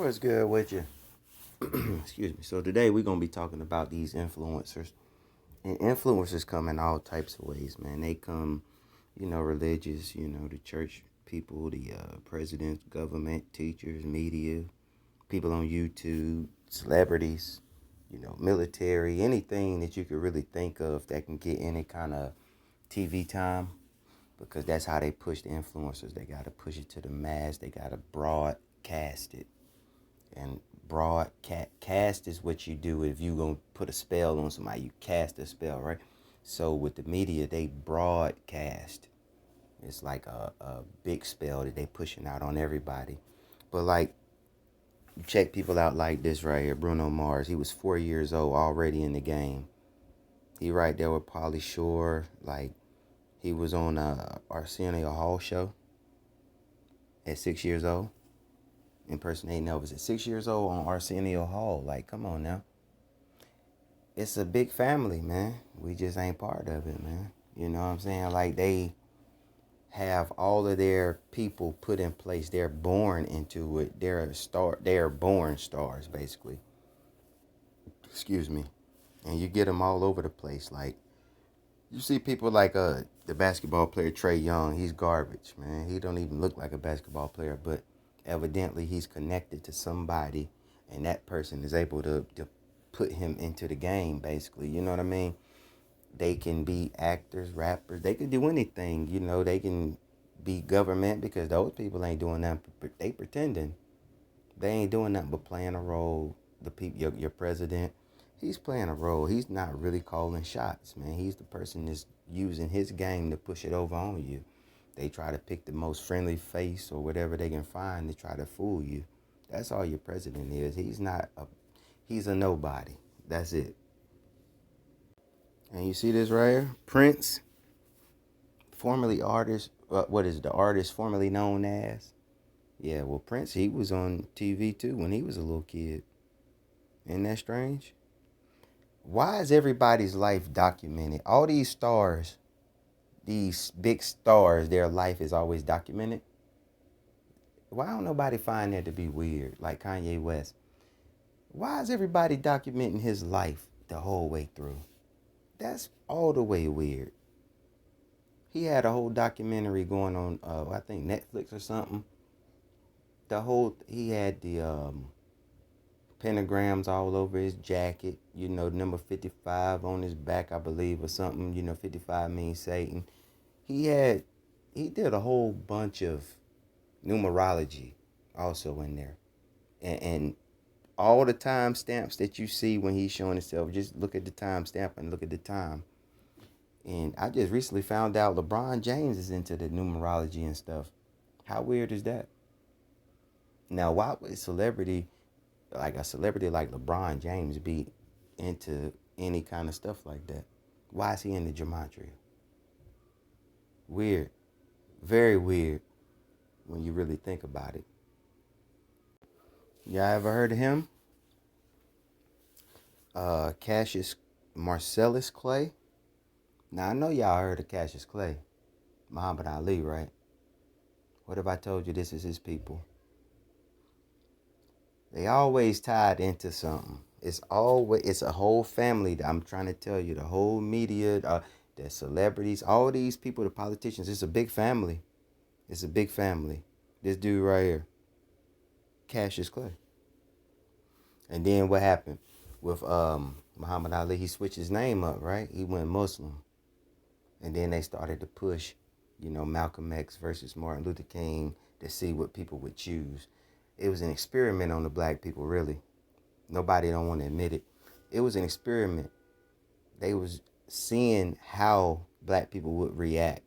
What's good with you? Excuse me. So today we're gonna be talking about these influencers. And influencers come in all types of ways, man. They come, religious, the church people, the presidents, government, teachers, media, people on YouTube, celebrities, military, anything that you could really think of that can get any kind of TV time. Because that's how they push the influencers. They gotta push it to the mass. They gotta broadcast it. And broadcast is what you do if you gonna put a spell on somebody. You cast a spell, right? So with the media, they broadcast. It's like a big spell that they pushing out on everybody. But like, you check people out like this right here, Bruno Mars. He was 4 years old already in the game. He right there with Pauly Shore. Like, he was on Arsenio Hall show at 6 years old, impersonating Elvis at 6 years old on Arsenio Hall. Like, come on now. It's a big family, man. We just ain't part of it, man. You know what I'm saying? Like, they have all of their people put in place. They're born into it. They're a star. They're born stars, basically. Excuse me. And you get them all over the place. Like, you see people like the basketball player Trae Young. He's garbage, man. He don't even look like a basketball player, but evidently he's connected to somebody, and that person is able to put him into the game, basically. You know what I mean? They can be actors, rappers. They can do anything. They can be government because those people ain't doing nothing. They pretending. They ain't doing nothing but playing a role. The people, your president, he's playing a role. He's not really calling shots, man. He's the person that's using his game to push it over on you. They try to pick the most friendly face or whatever they can find to try to fool you. That's all your president is. He's a nobody. That's it. And you see this right here? Prince, formerly artist, what is the artist formerly known as? Yeah, well, Prince, he was on TV too when he was a little kid. Isn't that strange? Why is everybody's life documented? All these stars, these big stars, their life is always documented. Why don't nobody find that to be weird? Like Kanye West. Why is everybody documenting his life the whole way through? That's all the way weird. He had a whole documentary going on, I think Netflix or something. He had the pentagrams all over his jacket, number 55 on his back, I believe, or something. 55 means Satan. He did a whole bunch of numerology also in there. And all the time stamps that you see when he's showing himself, just look at the time stamp and look at the time. And I just recently found out LeBron James is into the numerology and stuff. How weird is that? Now, why would a celebrity like LeBron James be into any kind of stuff like that? Why is he into gematria? Weird. Very weird when you really think about it. Y'all ever heard of him? Cassius Marcellus Clay. Now, I know y'all heard of Cassius Clay. Muhammad Ali, right? What if I told you this is his people? They always tied into something. It's a whole family. I'm trying to tell you, the whole media, the celebrities, all these people, the politicians. It's a big family. It's a big family. This dude right here, Cassius Clay. And then what happened with Muhammad Ali? He switched his name up, right? He went Muslim, and then they started to push, Malcolm X versus Martin Luther King to see what people would choose. It was an experiment on the black people, really. Nobody don't want to admit it. It was an experiment. They was seeing how black people would react.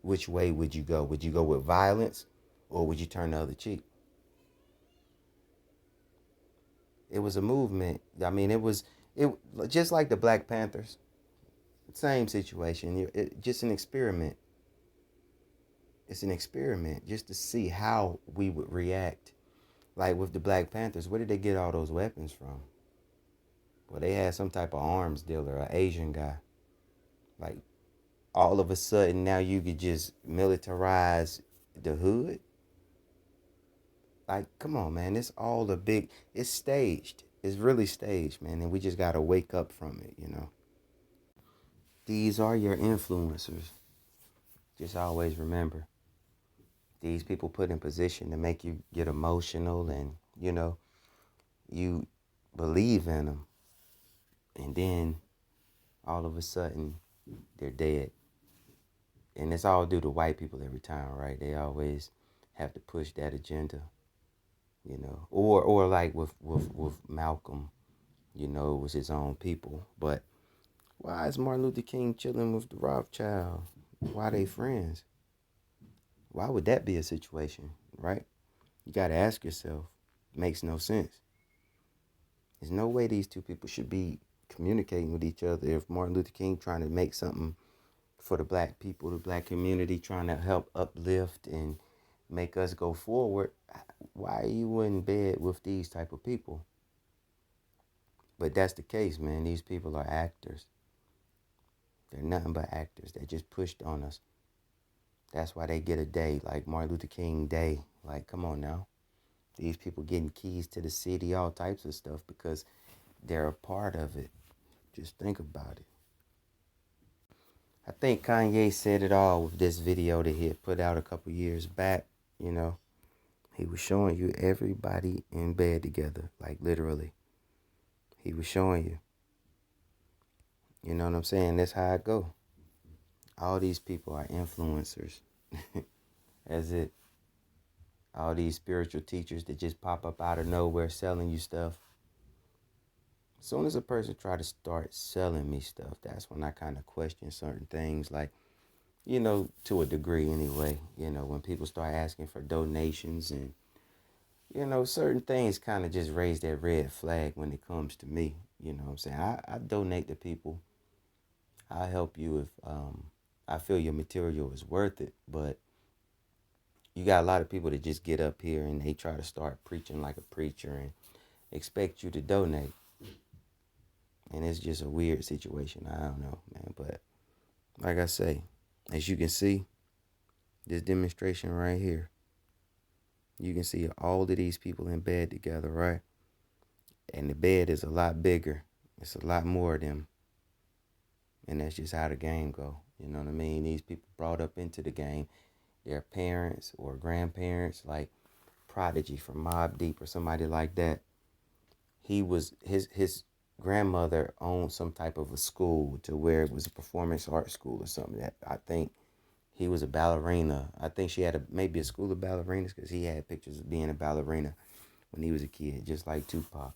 Which way would you go? Would you go with violence or would you turn the other cheek? It was a movement. I mean, it just like the Black Panthers. Same situation. Just an experiment. It's an experiment just to see how we would react. Like with the Black Panthers, where did they get all those weapons from? Well, they had some type of arms dealer, an Asian guy. Like, all of a sudden, now you could just militarize the hood? Like, come on, man. It's all a big, it's staged. It's really staged, man. And we just got to wake up from it, you know. These are your influencers. Just always remember, these people put in position to make you get emotional and, you know, you believe in them. And then all of a sudden, they're dead. And it's all due to white people every time, right? They always have to push that agenda, you know. Or like with Malcolm, you know, it was his own people. But why is Martin Luther King chilling with the Rothschild? Why they friends? Why would that be a situation, right? You got to ask yourself. It makes no sense. There's no way these two people should be communicating with each other if Martin Luther King trying to make something for the black people, the black community, trying to help uplift and make us go forward. Why are you in bed with these type of people? But that's the case, man. These people are actors. They're nothing but actors. They just pushed on us. That's why they get a day, like Martin Luther King Day. Like, come on now. These people getting keys to the city, all types of stuff because they're a part of it. Just think about it. I think Kanye said it all with this video that he had put out a couple years back. You know, he was showing you everybody in bed together, like literally. He was showing you. You know what I'm saying? That's how I go. All these people are influencers. That's it. All these spiritual teachers that just pop up out of nowhere selling you stuff. As soon as a person try to start selling me stuff, that's when I kind of question certain things. Like, you know, to a degree anyway. You know, when people start asking for donations and, you know, certain things kind of just raise that red flag when it comes to me. You know what I'm saying? I donate to people. I help you if I feel your material is worth it. But you got a lot of people that just get up here and they try to start preaching like a preacher and expect you to donate. And it's just a weird situation. I don't know, man. But like I say, as you can see, this demonstration right here, you can see all of these people in bed together, right? And the bed is a lot bigger. It's a lot more of them. And that's just how the game go. You know what I mean? These people brought up into the game, their parents or grandparents, like Prodigy from Mobb Deep or somebody like that. He was his grandmother owned some type of a school to where it was a performance art school or something. That I think he was a ballerina. I think she had maybe a school of ballerinas because he had pictures of being a ballerina when he was a kid, just like Tupac.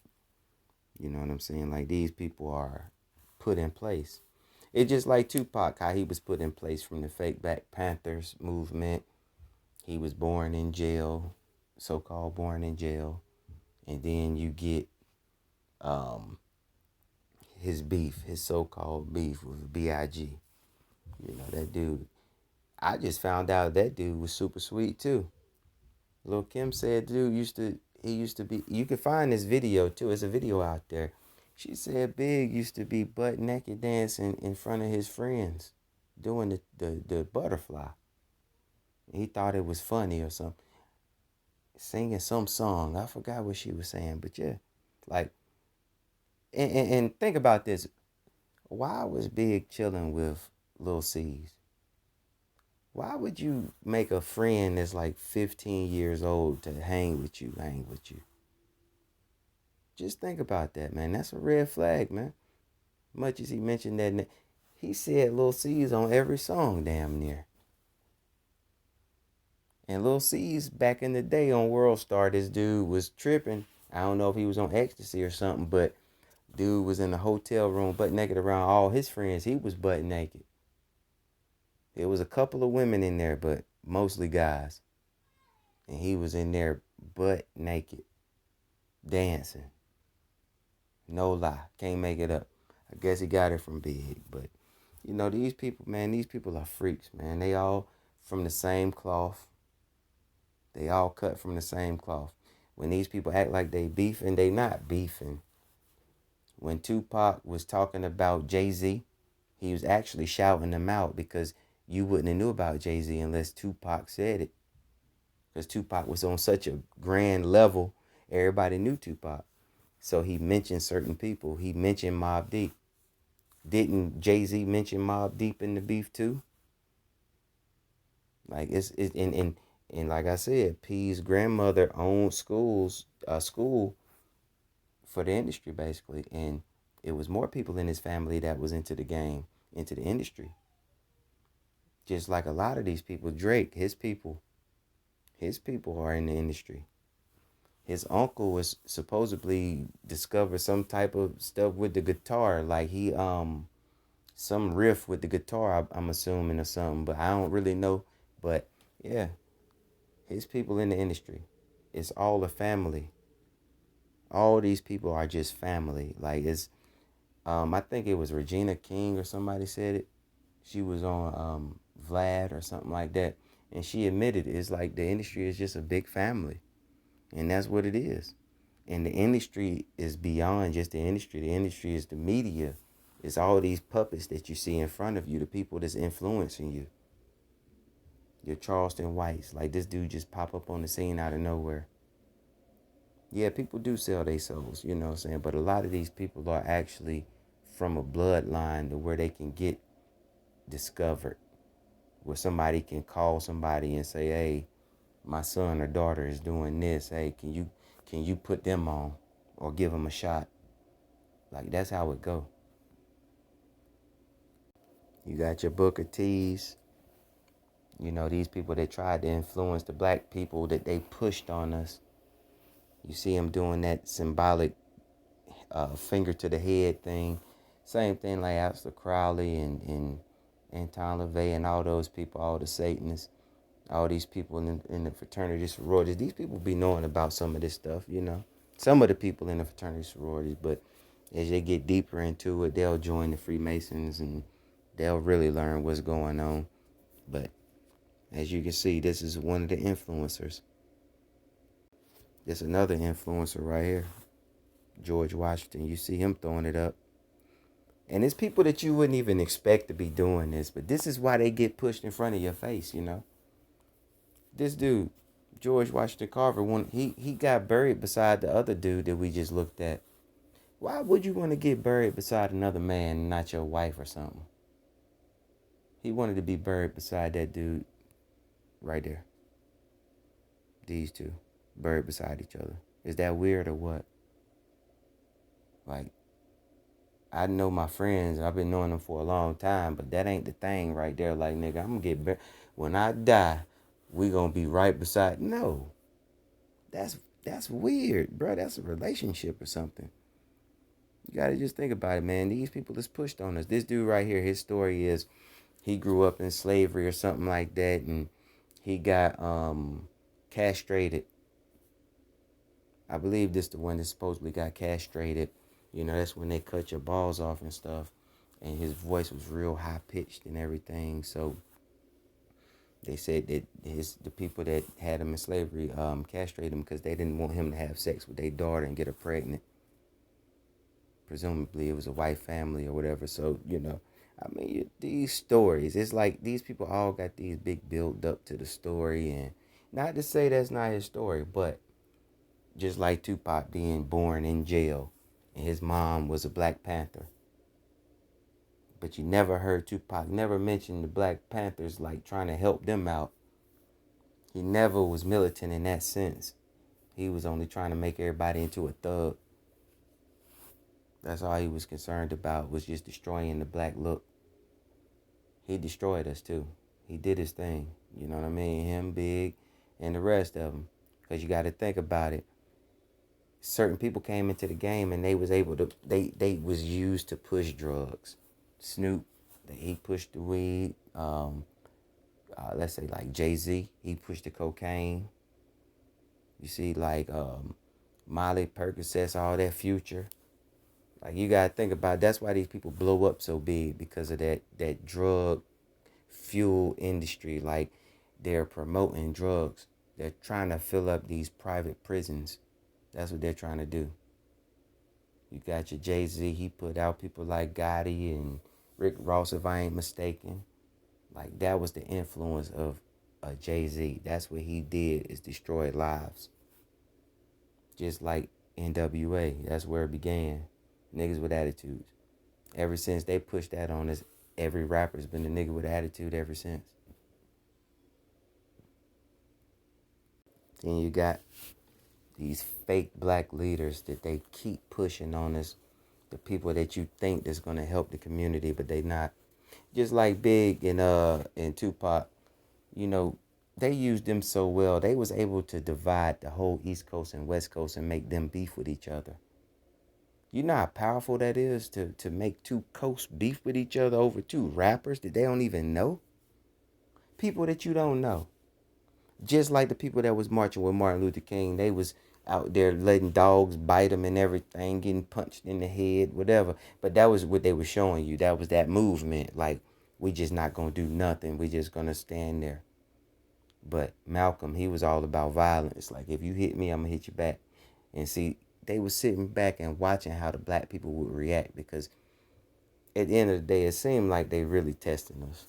You know what I'm saying? Like, these people are put in place. It's just like Tupac, how he was put in place from the fake Black Panthers movement. He was born in jail, so-called born in jail. And then you get his beef, his so-called beef with B.I.G. You know, that dude. I just found out that dude was super sweet too. Lil' Kim said dude he used to be, you can find this video too. It's a video out there. She said Big used to be butt naked dancing in front of his friends doing the butterfly. He thought it was funny or something. Singing some song. I forgot what she was saying, but yeah. Like, and think about this. Why was Big chilling with Lil C's? Why would you make a friend that's like 15 years old to hang with you? Just think about that, man. That's a red flag, man. Much as he mentioned that, he said Lil C's on every song damn near. And Lil C's back in the day on World Star, this dude was tripping. I don't know if he was on ecstasy or something, but dude was in the hotel room butt naked around all his friends. He was butt naked. There was a couple of women in there, but mostly guys. And he was in there butt naked, dancing. No lie. Can't make it up. I guess he got it from Big. But, you know, these people, man, these people are freaks, man. They all from the same cloth. They all cut from the same cloth. When these people act like they beefing, they not beefing. When Tupac was talking about Jay-Z, he was actually shouting them out because you wouldn't have knew about Jay-Z unless Tupac said it. because Tupac was on such a grand level. Everybody knew Tupac. So he mentioned certain people. He mentioned Mobb Deep. Didn't Jay-Z mention Mobb Deep in the beef too? Like it's and like I said, P's grandmother owned school for the industry basically, and it was more people in his family that was into the game, into the industry. Just like a lot of these people, Drake, his people are in the industry. His uncle was supposedly discovered some type of stuff with the guitar, like he some riff with the guitar. I'm assuming or something, but I don't really know. But yeah, his people in the industry. It's all a family. All these people are just family. Like it's I think it was Regina King or somebody said it. She was on Vlad or something like that, and she admitted it's like the industry is just a big family, and that's what it is. And the industry is beyond just the industry. The industry is the media. It's all these puppets that you see in front of you, the people that's influencing you. Your Charleston Whites, like this dude just pop up on the scene out of nowhere. Yeah, people do sell their souls, you know what I'm saying? But a lot of these people are actually from a bloodline to where they can get discovered, where somebody can call somebody and say, "Hey, my son or daughter is doing this. Hey, can you put them on or give them a shot?" Like that's how it go. You got your Booker T's, you know, these people that tried to influence the black people that they pushed on us. You see them doing that symbolic finger to the head thing. Same thing like Aleister Crowley and Anton LaVey and all those people, all the Satanists, all these people in the fraternity sororities. These people be knowing about some of this stuff, you know. Some of the people in the fraternity sororities, but as they get deeper into it, they'll join the Freemasons and they'll really learn what's going on. But as you can see, this is one of the influencers. There's another influencer right here, George Washington. You see him throwing it up. And it's people that you wouldn't even expect to be doing this, but this is why they get pushed in front of your face, you know. This dude, George Washington Carver, he got buried beside the other dude that we just looked at. Why would you want to get buried beside another man, not your wife or something? He wanted to be buried beside that dude right there. These two, buried beside each other. Is that weird or what? Like, I know my friends, I've been knowing them for a long time, but that ain't the thing right there. Like, nigga, I'm gonna get buried. When I die, we gonna be right beside. No, that's weird, bro. That's a relationship or something. You gotta just think about it, man. These people is pushed on us. This dude right here, his story is he grew up in slavery or something like that, and he got castrated. I believe this the one that supposedly got castrated. You know, that's when they cut your balls off and stuff. And his voice was real high pitched and everything. So they said that the people that had him in slavery castrated him because they didn't want him to have sex with their daughter and get her pregnant. Presumably it was a white family or whatever. So, you know, I mean, these stories, it's like these people all got these big build up to the story. And not to say that's not his story, but just like Tupac being born in jail and his mom was a Black Panther. But you never heard Tupac never mention the Black Panthers like trying to help them out. He never was militant in that sense. He was only trying to make everybody into a thug. That's all he was concerned about, was just destroying the black look. He destroyed us too. He did his thing. You know what I mean? Him, Big, and the rest of them. Because you got to think about it. Certain people came into the game and they was able to, they was used to push drugs. Snoop, he pushed the weed. Let's say like Jay-Z, he pushed the cocaine. You see, like Molly, Percocets, all that, Future. Like you gotta think about it. That's why these people blow up so big, because of that drug fuel industry. Like they're promoting drugs. They're trying to fill up these private prisons. That's what they're trying to do. You got your Jay-Z, he put out people like Gotti and Rick Ross, if I ain't mistaken. Like that was the influence of Jay-Z. That's what he did, is destroy lives. Just like NWA, that's where it began. Niggas with attitudes. Ever since they pushed that on us, every rapper's been a nigga with attitude ever since. Then you got these fake black leaders that they keep pushing on us, the people that you think that's gonna help the community, but they not. Just like Big and Tupac, you know, they used them so well. They was able to divide the whole East Coast and West Coast and make them beef with each other. You know how powerful that is to make two coasts beef with each other over two rappers that they don't even know? People that you don't know. Just like the people that was marching with Martin Luther King, they was out there letting dogs bite them and everything, getting punched in the head, whatever. But that was what they were showing you. That was that movement. Like, we just not gonna do nothing. We just gonna stand there. But Malcolm, he was all about violence. Like, if you hit me, I'm gonna hit you back. And see, they was sitting back and watching how the black people would react, because at the end of the day, it seemed like they really testing us.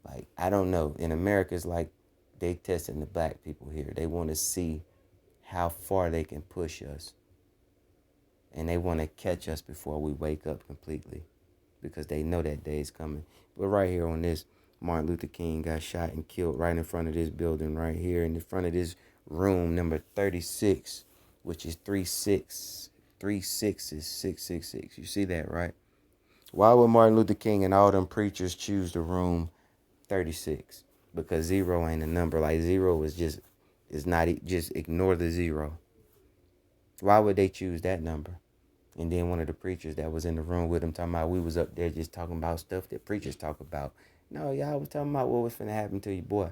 Like, I don't know. In America, it's like they testing the black people here. They want to see how far they can push us. And they want to catch us before we wake up completely, because they know that day is coming. But right here on this, Martin Luther King got shot and killed right in front of this building right here, in the front of this room number 36, which is 36. 36 is 666. You see that, right? Why would Martin Luther King and all them preachers choose the room 36? Because zero ain't a number. Like, zero is not, just ignore the zero. Why would they choose that number? And then one of the preachers that was in the room with him talking about, we was up there just talking about stuff that preachers talk about. No, y'all was talking about what was finna happen to you, boy.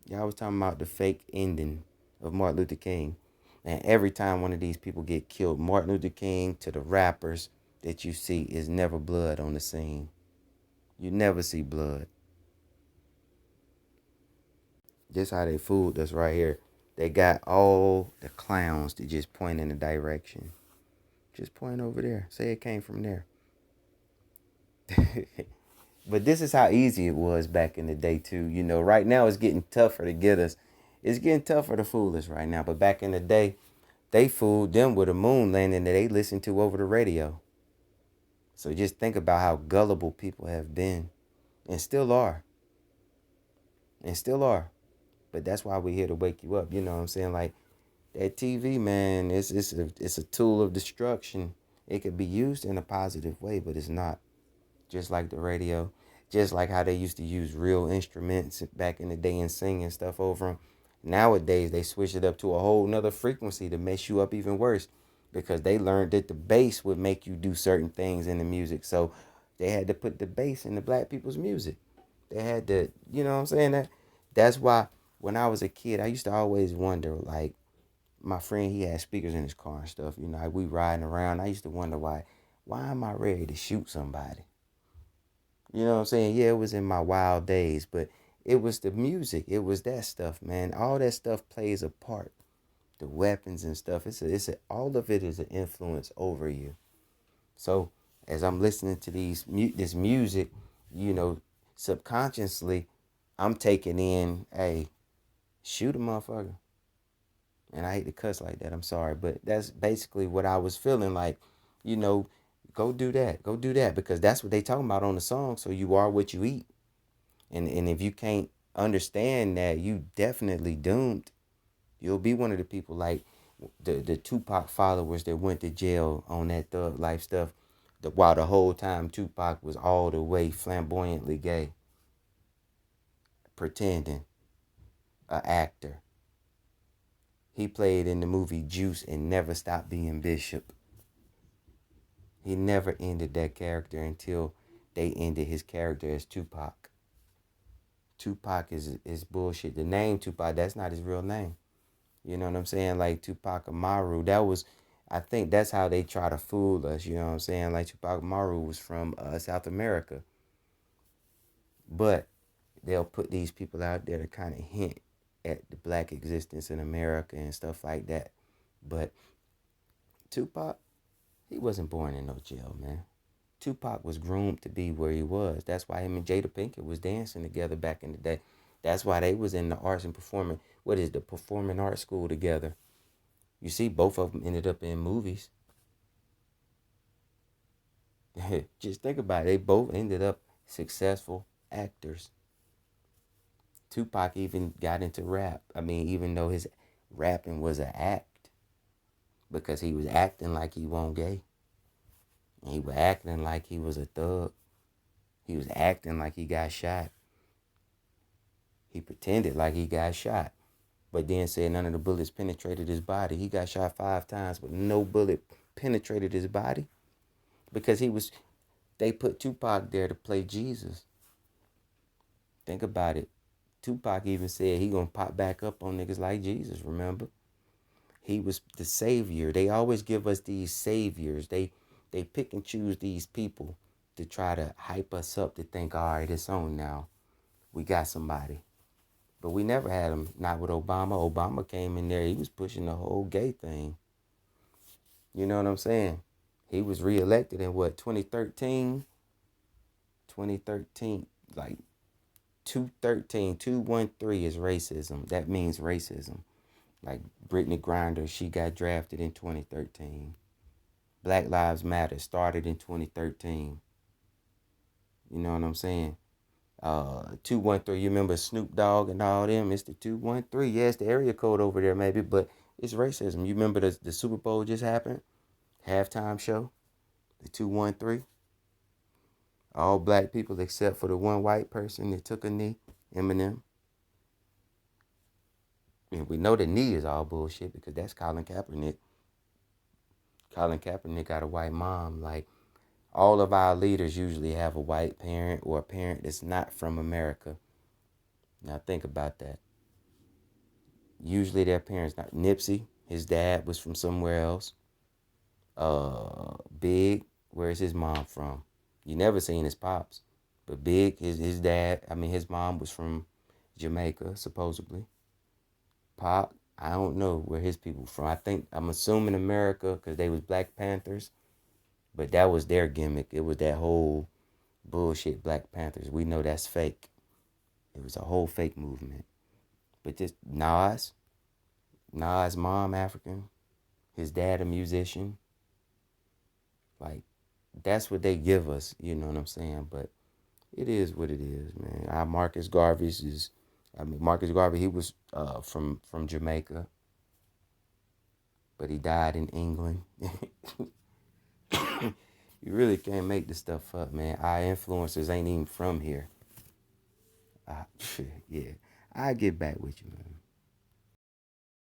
Y'all was talking about the fake ending of Martin Luther King. And every time one of these people get killed, Martin Luther King to the rappers that you see, is never blood on the scene. You never see blood. Just how they fooled us right here. They got all the clowns to just point in a direction. Just point over there. Say it came from there. But this is how easy it was back in the day too. You know, right now it's getting tougher to get us. It's getting tougher to fool us right now. But back in the day, they fooled them with a moon landing that they listened to over the radio. So just think about how gullible people have been, and still are. And still are. But that's why we're here to wake you up. You know what I'm saying? Like, that TV, man, it's a tool of destruction. It could be used in a positive way, but it's not. Just like the radio, just like how they used to use real instruments back in the day and sing and stuff over them. Nowadays, they switch it up to a whole nother frequency to mess you up even worse, because they learned that the bass would make you do certain things in the music. So they had to put the bass in the black people's music. They had to, you know what I'm saying? That's why when I was a kid, I used to always wonder, like, my friend, he had speakers in his car and stuff. You know, like, we riding around. I used to wonder why am I ready to shoot somebody? You know what I'm saying? Yeah, it was in my wild days, but it was the music. It was that stuff, man. All that stuff plays a part. The weapons and stuff. All of it is an influence over you. So as I'm listening to this music, you know, subconsciously, I'm taking in, hey, shoot a motherfucker. And I hate to cuss like that. I'm sorry, but that's basically what I was feeling like. You know, go do that. Go do that, because that's what they talking about on the song. So you are what you eat. And if you can't understand that, you definitely doomed. You'll be one of the people like the Tupac followers that went to jail on that thug life stuff. While the whole time Tupac was all the way flamboyantly gay, pretending, a actor. He played in the movie Juice and never stopped being Bishop. He never ended that character until they ended his character as Tupac. Tupac is bullshit. The name Tupac, that's not his real name. You know what I'm saying? Like Tupac Amaru, I think that's how they try to fool us. You know what I'm saying? Like, Tupac Amaru was from South America. But they'll put these people out there to kind of hint at the black existence in America and stuff like that. But Tupac, he wasn't born in no jail, man. Tupac was groomed to be where he was. That's why him and Jada Pinkett was dancing together back in the day. That's why they was in the arts and performing. What is the performing arts school together? You see, both of them ended up in movies. Just think about it. They both ended up successful actors. Tupac even got into rap. I mean, even though his rapping was an act, because he was acting like he wasn't gay. And he was acting like he was a thug. He was acting like he got shot. He pretended like he got shot, but then said none of the bullets penetrated his body. He got shot 5 times, but no bullet penetrated his body because they put Tupac there to play Jesus. Think about it. Tupac even said he gonna pop back up on niggas like Jesus, remember? He was the savior. They always give us these saviors. They pick and choose these people to try to hype us up to think, all right, it's on now. We got somebody. But we never had him, not with Obama. Obama came in there, he was pushing the whole gay thing. You know what I'm saying? He was reelected in what, 2013? 2013, like 213 is racism. That means racism. Like Brittany Griner, she got drafted in 2013. Black Lives Matter started in 2013. You know what I'm saying? 213, you remember Snoop Dogg and all them? It's the 213. Yeah, it's the area code over there maybe, but it's racism. You remember the Super Bowl just happened? Halftime show? The 213. All black people except for the one white person that took a knee, Eminem. And we know the knee is all bullshit because that's Colin Kaepernick. Colin Kaepernick got a white mom. Like, all of our leaders usually have a white parent or a parent that's not from America. Now think about that. Usually their parents not. Nipsey, his dad was from somewhere else. Big, where's his mom from? You never seen his pops. But Big, his dad, I mean his mom was from Jamaica, supposedly. Pop, I don't know where his people from. I'm assuming America because they was Black Panthers. But that was their gimmick. It was that whole bullshit Black Panthers. We know that's fake. It was a whole fake movement. But just Nas mom African, his dad a musician. Like, that's what they give us, you know what I'm saying? But it is what it is, man. Marcus Garvey, he was from Jamaica, but he died in England. You really can't make this stuff up, man. Our influencers ain't even from here. Yeah, I'll get back with you, man.